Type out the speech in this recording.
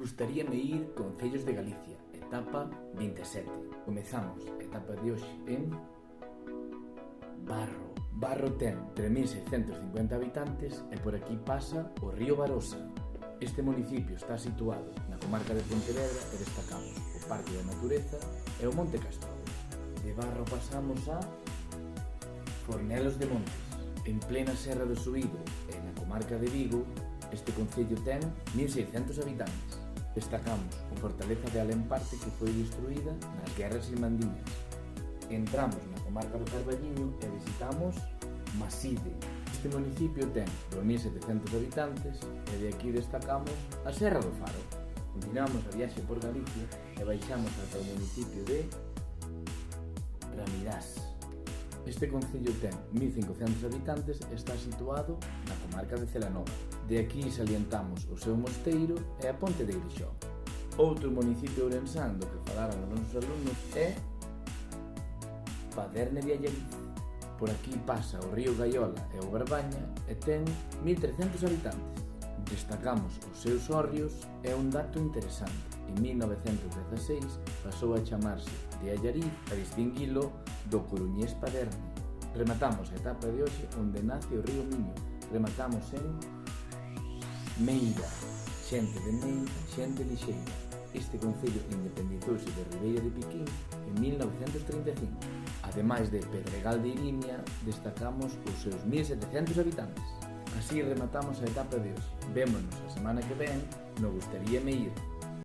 Gustaríame ir Concellos de Galicia, etapa 27. Comezamos a etapa de hoxe en Barro. Barro ten 3.650 habitantes e por aquí pasa o río Barosa. Este municipio está situado na comarca de Pontevedra e destacamos o Parque da Natureza e o Monte Castor. De Barro pasamos a Fornelos de Montes. En plena Serra do Suído e na comarca de Vigo, este concello ten 1.600 habitantes. Destacamos a Fortaleza de Alemparte, que foi destruída nas guerras irmandiñas. Entramos na comarca do Carballiño e visitamos Maside. Este municipio ten 2.700 habitantes e de aquí destacamos a Serra do Faro. Continuamos a viaxe por Galicia e baixamos ata o municipio de Ramirás. Este concello ten 1.500 habitantes e está situado na comarca de Celanova. De aquí salientamos o seu mosteiro e a Ponte de Grixó. Outro municipio ourensán do que falaron os nosos alumnos é Paderne de Allariz. Por aquí pasa o río Gaiola e o Barbaña e ten 1.300 habitantes. Destacamos os seus hórreos e un dato interesante. En 1916 pasou a chamarse de Allariz a distinguilo do coruñés Paderne. Rematamos a etapa de hoxe onde nace o río Miño. Rematamos en Meira, xente de Meira, xente lixeira. Este concello independizouse de Ribeira de Piquín en 1935. Ademais de Pedregal de Irimia, destacamos os seus 1.700 habitantes. Así rematamos a etapa de hoxe. Vémonos a semana que ven no Gustaríame Ir.